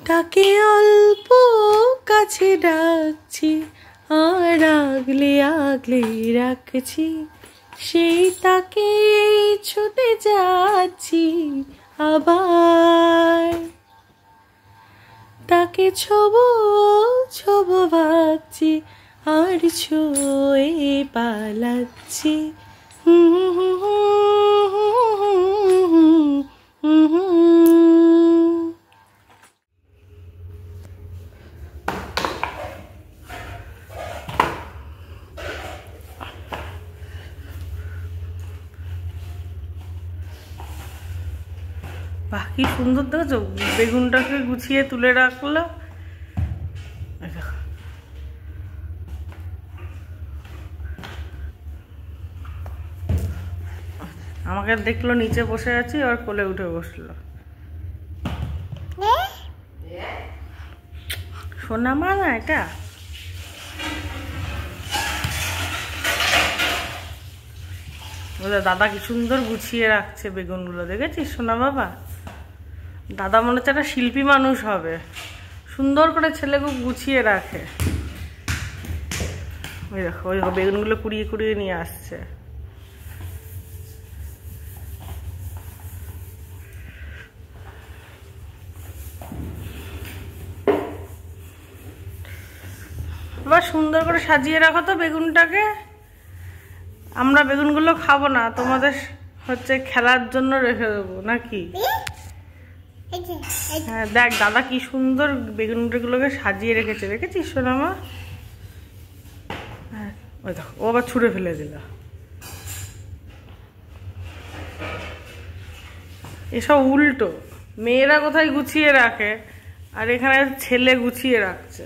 তাকে অল্প কাছে ডাকছি আর আগলে আগলে রাখছি, সেই তাকে ছুটে যাচ্ছি আবার। তাকে ছোবো ছোবো ভাবছি আর ছুঁয়ে পালাচ্ছি। বাহ, কি সুন্দর দেখেছো, বেগুনটাকে গুছিয়ে তুলে রাখলো। আমাকে দেখলো নিচে বসে আছি, আর কোলে উঠে বসলো। সোনা মা না এটা, দাদা কি সুন্দর গুছিয়ে রাখছে বেগুনগুলো, দেখেছিস সোনা বাবা? দাদা মনে হচ্ছে একটা শিল্পী মানুষ হবে, সুন্দর করে ছেলে খুব গুছিয়ে রাখে। ওই দেখো, ওই দেখো বেগুনগুলো কুড়িয়ে কুড়িয়ে নিয়ে আসছে। এবার সুন্দর করে সাজিয়ে রাখো তো বেগুনটাকে। আমরা বেগুনগুলো খাবো না, তোমাদের হচ্ছে খেলার জন্য রেখে দেবো নাকি? হ্যাঁ দেখ দাদা কি সুন্দর বেগুনগুলোকে সাজিয়ে রেখেছে, দেখেছিস সোনা মা? হ্যাঁ ওই দেখো, ও আবার ছুঁড়ে ফেলে দিল। এসব উল্টো, মেয়েরা কোথায় গুছিয়ে রাখে আর এখানে ছেলে গুছিয়ে রাখছে।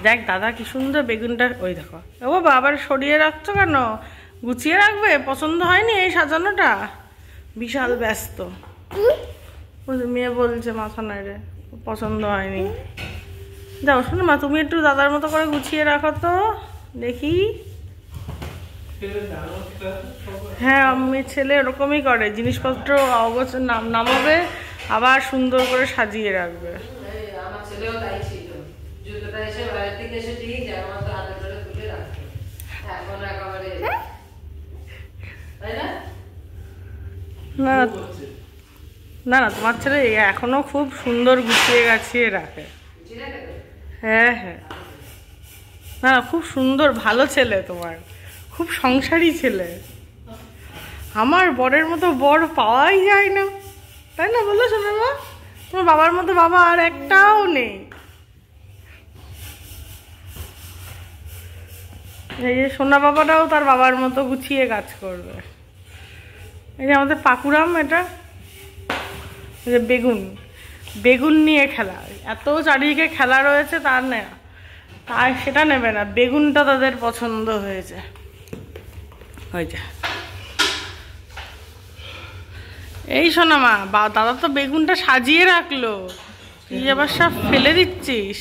দেখ দাদা কি সুন্দর বেগুনটা, ওই দেখো। ও বাবা আবার সরিয়ে রাখছো কেন? গুছিয়ে রাখবে, পছন্দ হয়নি এই সাজানোটা? বিশাল ব্যস্ত। মেয়ে বলছে মাথা নাড়ে পছন্দ হয়নি। যাও শোনো মা, তুমি একটু দাদার মতো করে গুছিয়ে রাখো তো দেখি। হ্যাঁ মেয়ে ছেলে এরকমই করে, জিনিসপত্র অগোছালো নামাবে আবার সুন্দর করে সাজিয়ে রাখবে। না না না, তোমার ছেলে এখনো খুব সুন্দর গুছিয়ে গাছিয়ে রাখে। হ্যাঁ হ্যাঁ, না না খুব সুন্দর, ভালো ছেলে তোমার, খুব সংসারী ছেলে। আমার বরের মতো বর পাওয়াই যায় না, তাই না বলো শোনা মা? তোমার বাবার মতো বাবা আর একটাও নেই। এই যে সোনা বাবাটাও তার বাবার মতো গুছিয়ে কাজ করবে। এই যে আমাদের পাকুরাম, এটা যে বেগুন, বেগুন নিয়ে খেলা, এত চারিদিকে খেলা রয়েছে তার না, তাই সেটা নেবে না, বেগুনটা তাদের পছন্দ হয়েছে। ওই যে এই শোনা মা, দাদা তো বেগুনটা সাজিয়ে রাখলো, তুই আবার সব ফেলে দিচ্ছিস।